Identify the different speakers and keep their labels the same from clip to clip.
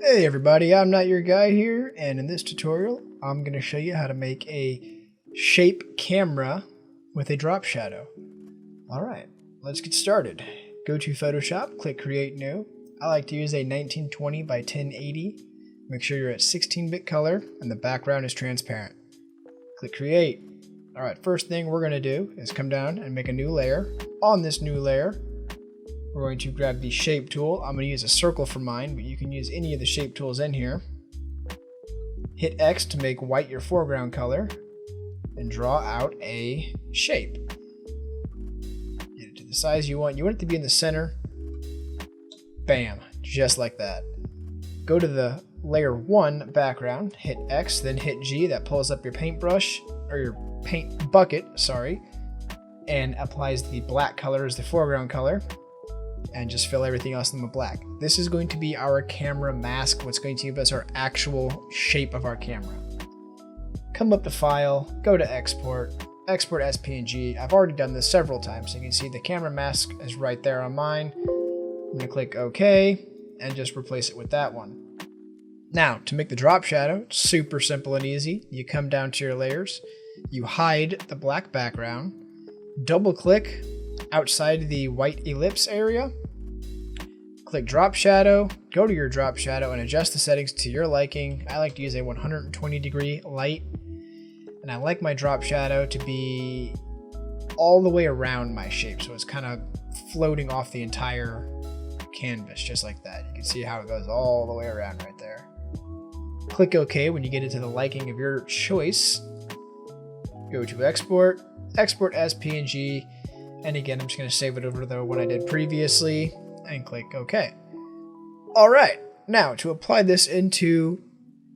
Speaker 1: Hey everybody, I'm Not Your Guy here, and in this tutorial, I'm going to show you how to make a shape camera with a drop shadow. Alright, let's get started. Go to Photoshop, click Create New. I like to use a 1920 by 1080. Make sure you're at 16-bit color and the background is transparent. Click Create. Alright, first thing we're going to do is come down and make a new layer. On this new layer, we're going to grab the shape tool. I'm going to use a circle for mine, but you can use any of the shape tools in here. Hit X to make white your foreground color and draw out a shape. Get it to the size you want. You want it to be in the center. Bam, just like that. Go to the layer 1 background, hit X, then hit G. That pulls up your paintbrush, or your paint bucket, sorry, and applies the black color as the foreground color. And just fill everything else in with black. This is going to be our camera mask, what's going to give us our actual shape of our camera. Come up to File, go to Export, Export as PNG. I've already done this several times, so you can see the camera mask is right there on mine. I'm going to click OK, and just replace it with that one. Now, to make the drop shadow, it's super simple and easy. You come down to your layers, you hide the black background, double click outside the white ellipse area, click drop shadow, go to your drop shadow and adjust the settings to your liking. I like to use a 120 degree light, and I like my drop shadow to be all the way around my shape, so it's kind of floating off the entire canvas, just like that. You can see how it goes all the way around right there. Click OK when you get into the liking of your choice. Go to Export, Export as PNG, and again, I'm just going to save it over to the one I did previously and click OK. Alright, now to apply this into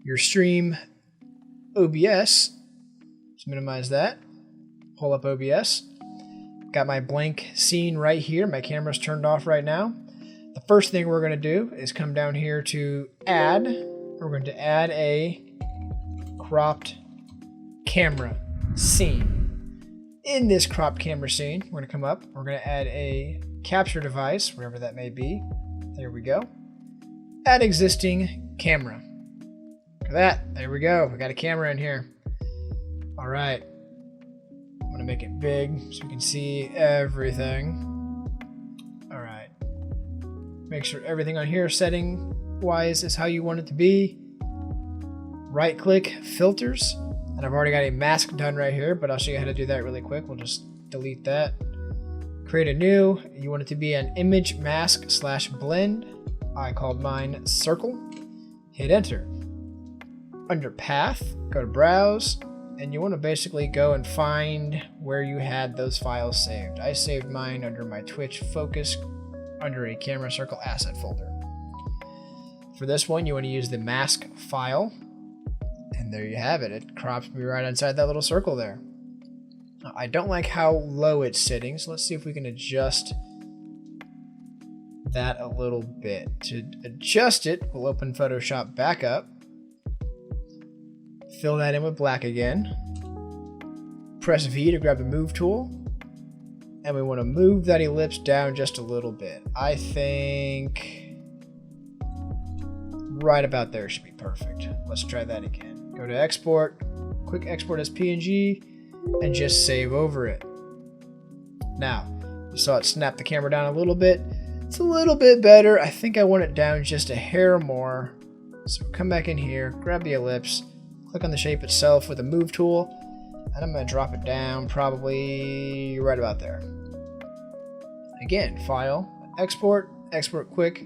Speaker 1: your stream OBS, let's minimize that, pull up OBS. Got my blank scene right here, my camera's turned off right now. The first thing we're going to do is come down here to Add. We're going to add a cropped camera scene. In this cropped camera scene, we're going to come up, we're going to add a capture device, wherever that may be. There we go. Add existing camera. Look at that. There we go. We got a camera in here. All right. I'm going to make it big so we can see everything. All right. Make sure everything on here setting wise is how you want it to be. Right click filters. And I've already got a mask done right here, but I'll show you how to do that really quick. We'll just delete that. Create a new. You want it to be an image mask / blend. I called mine circle. Hit enter. Under path, go to browse, and you want to basically go and find where you had those files saved. I saved mine under my Twitch focus under a camera circle asset folder. For this one, you want to use the mask file. And there you have it. It crops me right inside that little circle there. Now, I don't like how low it's sitting, so let's see if we can adjust that a little bit. To adjust it, we'll open Photoshop back up. Fill that in with black again. Press V to grab the move tool. And we want to move that ellipse down just a little bit. I think right about there should be perfect. Let's try that again. Go to Export, quick Export as PNG, and just save over it. Now, you saw it snap the camera down a little bit. It's a little bit better. I think I want it down just a hair more. So come back in here, grab the ellipse, click on the shape itself with the move tool, and I'm going to drop it down probably right about there. Again, File, Export, Export quick.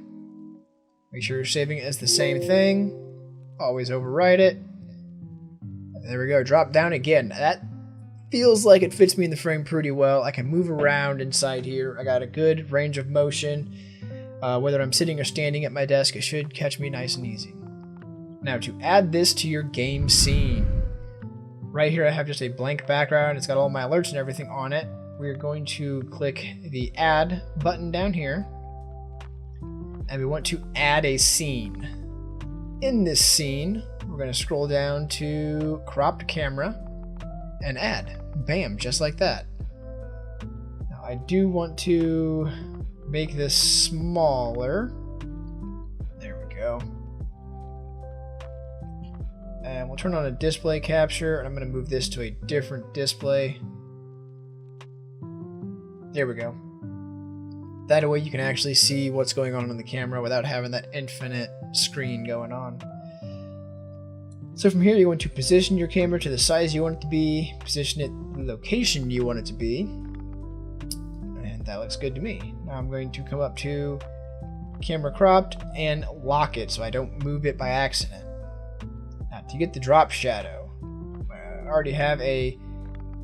Speaker 1: Make sure you're saving it as the same thing. Always overwrite it. There we go, drop down again. That feels like it fits me in the frame pretty well. I can move around inside here. I got a good range of motion. Whether I'm sitting or standing at my desk, it should catch me nice and easy. Now to add this to your game scene. Right here I have just a blank background. It's got all my alerts and everything on it. We're going to click the Add button down here. And we want to add a scene. In this scene, we're going to scroll down to cropped camera and add. Bam, just like that. Now I do want to make this smaller. There we go. And we'll turn on a display capture, and I'm going to move this to a different display. There we go. That way you can actually see what's going on the camera without having that infinite screen going on. So from here, you want to position your camera to the size you want it to be, position it the location you want it to be, and that looks good to me. Now I'm going to come up to camera cropped and lock it so I don't move it by accident. Now to get the drop shadow, I already have a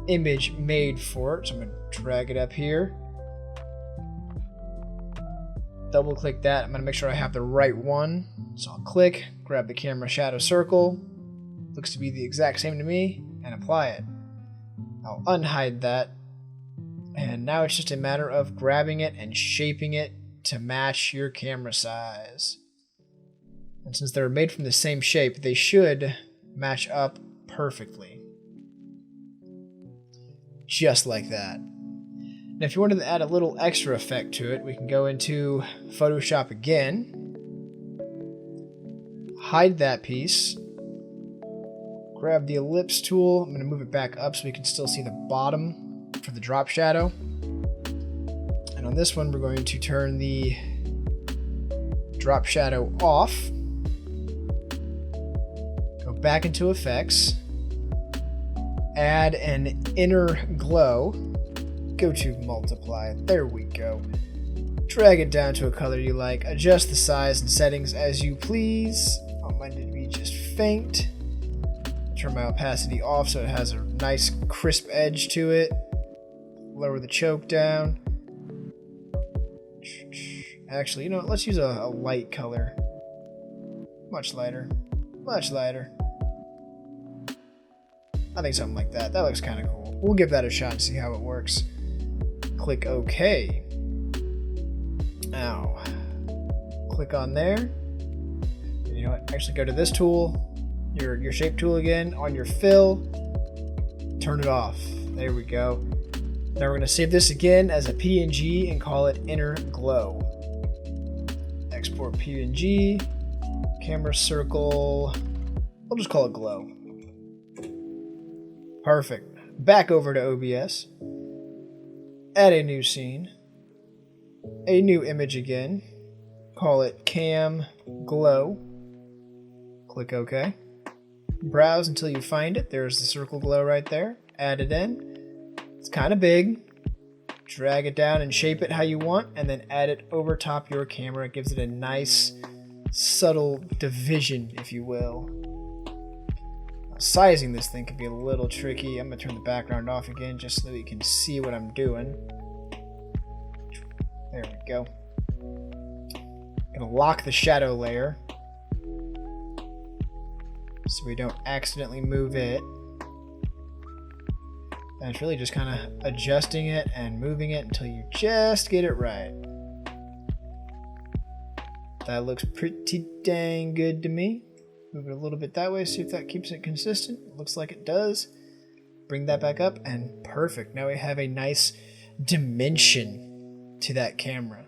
Speaker 1: image made for it, so I'm going to drag it up here. Double click that. I'm going to make sure I have the right one. So I'll click, grab the camera shadow circle. Looks to be the exact same to me, and apply it. I'll unhide that. And now it's just a matter of grabbing it and shaping it to match your camera size. And since they're made from the same shape, they should match up perfectly. Just like that. Now if you wanted to add a little extra effect to it, we can go into Photoshop again, hide that piece, grab the ellipse tool. I'm going to move it back up so we can still see the bottom for the drop shadow. And on this one, we're going to turn the drop shadow off, go back into effects, add an inner glow. Go to multiply, there we go. Drag it down to a color you like, adjust the size and settings as you please. I want mine to be just faint. Turn my opacity off so it has a nice crisp edge to it. Lower the choke down. Actually, you know what, let's use a light color. Much lighter, much lighter. I think something like that. That looks kind of cool. We'll give that a shot and see how it works. Click OK. Now, click on there. You know what? Actually, go to this tool, your shape tool again. On your fill, turn it off. There we go. Now we're going to save this again as a PNG and call it Inner Glow. Export PNG. Camera circle. We'll just call it Glow. Perfect. Back over to OBS. Add a new scene, a new image again, call it Cam Glow, click OK, browse until you find it, there's the circle glow right there, add it in, it's kind of big, drag it down and shape it how you want, and then add it over top your camera. It gives it a nice subtle division, if you will. Sizing this thing can be a little tricky. I'm going to turn the background off again just so that you can see what I'm doing. There we go. I'm going to lock the shadow layer so we don't accidentally move it. And it's really just kind of adjusting it and moving it until you just get it right. That looks pretty dang good to me. Move it a little bit that way, see if that keeps it consistent. Looks like it does. Bring that back up, and perfect. Now we have a nice dimension to that camera.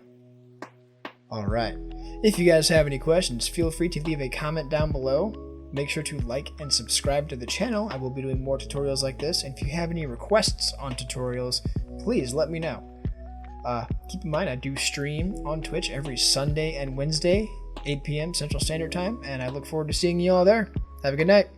Speaker 1: Alright. If you guys have any questions, feel free to leave a comment down below. Make sure to like and subscribe to the channel. I will be doing more tutorials like this, and if you have any requests on tutorials, please let me know. Keep in mind, I do stream on Twitch every Sunday and Wednesday, 8 p.m. Central Standard Time, and I look forward to seeing you all there. Have a good night.